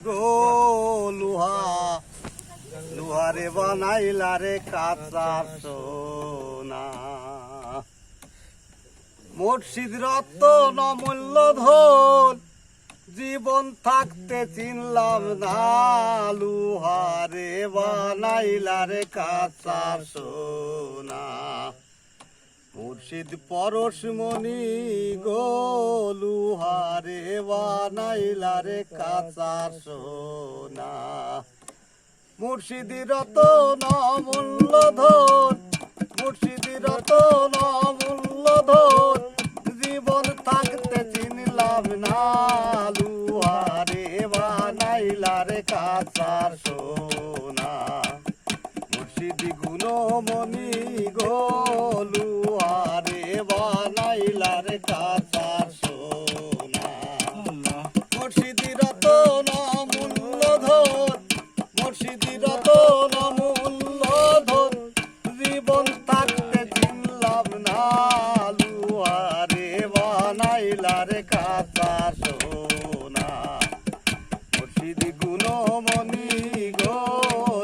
গো লুহা লুহারে বানাইলা রে কাঁচা সোনা। মুর্শিদ রতন অমূল্য ধন জীবন থাকতে চিনলাম না, লুহারে বানাইলা রে কাঁচা সোনা। মুর্শিদ পরশমণি গো লুহারে বানাইলা রে কাঁচা সোনা। মুর্শিদ রতন অমূল্য ধন, মুর্শিদ রতন অমূল্য ধন জীবন থাকতে চিনলাম না, লুহারে বানাইলা রে কাঁচা সোনা। মুর্শিদ গুণমণি গো লুহারে বানাইলা রে কাঁচা সোনা। মুর্শিদ রতন অমূল্য ধন, মুর্শিদ রতন অমূল্য ধন জীবন থাকতে চিনলাম না, লুহারে বানাইলা রে কাঁচা সোনা। মুর্শিদ গুণমণি গো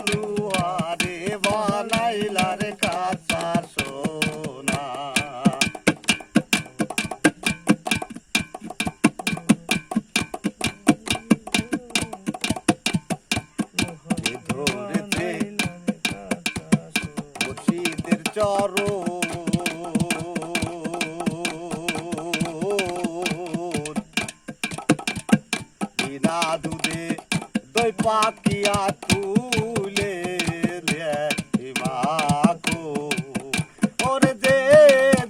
লুহারে বানাইলা রে কাঁচা সোনা। ধরেছে মুর্শিদের চরণ, বিনা দুধে দই পাকিয়া তুলে মাখো ওরে যে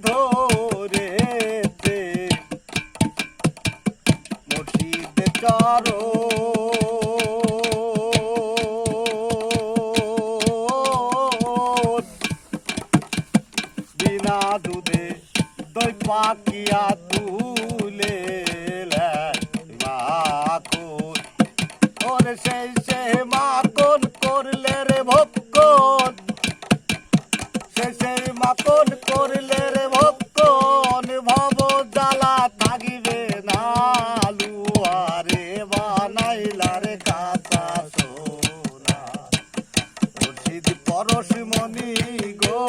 ধরেছে মুর্শিদের চরণ, বিনা দুধে দই পাকিয়া তুলে মাখন ওরে সেই সে মাখন করলে রে ভক্ষণ, সেই মাখন করলে রে ভক্ষণ ভব জ্বালা থাকিবে না, লুহারে বানাইলা রে কাঁচা সোনা। মুর্শিদ পরশমণি গো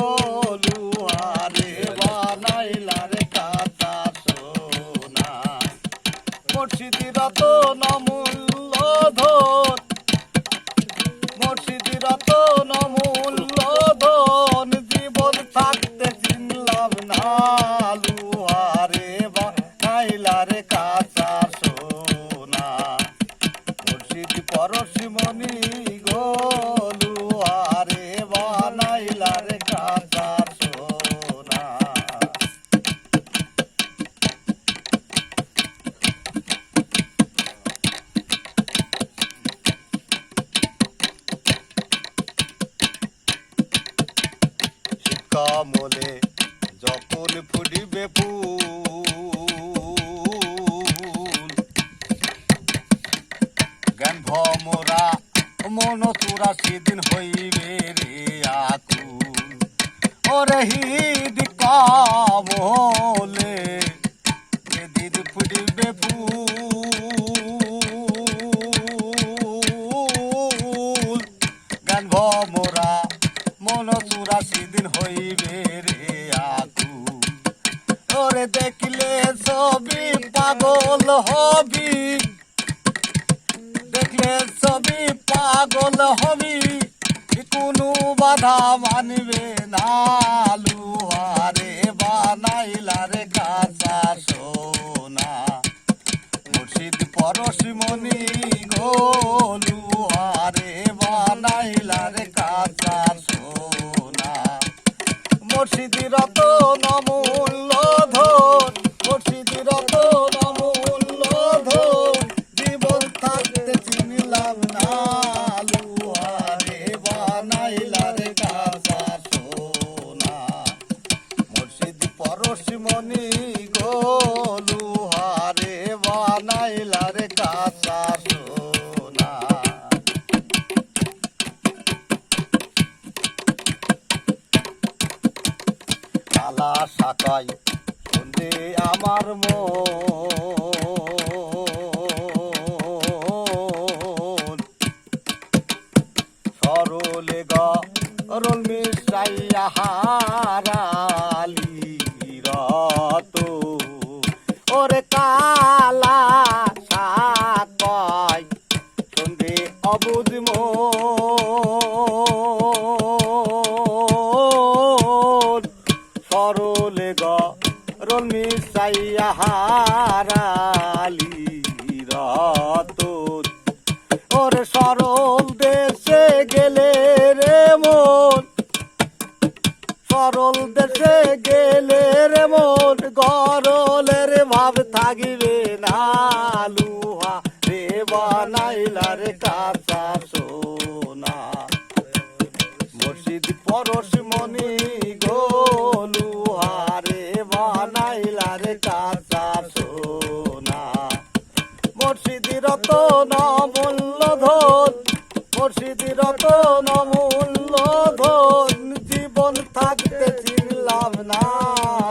লুহারে বানাইলা রে কাঁচা সোনা। মুর্শিদ রতন অমূল্য ধন, মুর্শিদ রতন অমূল্য ধন জীবন থাকতে চিনলাম না, লুহারে বানাইলা রে কাঁচা সোনা। মুর্শিদ পরশমণি গো লুহারে বানাইলা রে কাঁচা সোনা। কমলে যখন ফুটিবে ফুল, জ্ঞান ভমরা মন তোরা সেদিন হইবে রে আকুল। ওরে হৃদ কমলে যেদিন ফুটিবে ফুল, জ্ঞান ভমরা মন তোরা সেদিন হইবে রে আকুল। ওরে দেখলে ছবি পাগল হবি, দেখলে ছবি পাগল হবি, কোনো বাধা মানবে না, লুহারে বানাইলা রে কাঁচা সোনা। মুর্শিদ পরশমণি গো লুহারে বানাইলা রে কাঁচা সোনা। মুর্শিদ রতন অমূল্য ধন, মুর্শিদ রতন অমূল্য ধন জীবন থাকতে চিনলাম না, লুহারে বানাইলা রে কাঁচা সোনা। মুর্শিদ পরশমণি গো লুহারে বানাইলা রে কাঁচা সোনা। কালা শাকাই বন্দে আমার মন, হারালি রত ওরে কালা সাকয় সন্ধে অবুঝ মন সরলে গরল মিশাইয়া হারালি রত ওরে সরল দেশে গেলে রে মন সরল দেশে গেলে রে মন গরলের ভাব থাকিবে না লুহা রে বানাইলা রে কাঁচা সোনা মুর্শিদ পরশ মনি গো লুহা রে বানাইলা রে কাঁচা সোনা মুর্শিদ রতন মূল্য ধন মুর্শিদ রতন মূল্য ধন জীবন থাকতে চিনলাম না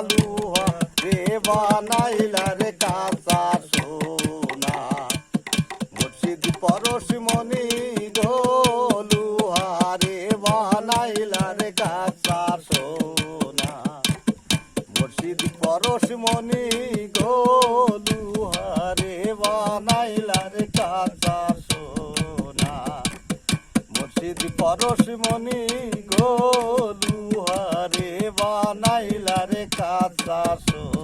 লুহা রে বানাইলা রে কাঁচা সোনা মুর্শিদ পরশ মনি গো লুহা রে বানাইলা রে কাঁচা সোনা মুর্শিদ পরশ মনি গো লুহা রে বানাইলা রে কাঁচা সোনা মুর্শিদ পরশ মনি গো লুহা রে বানাইলা রে কাঁচা সোনা।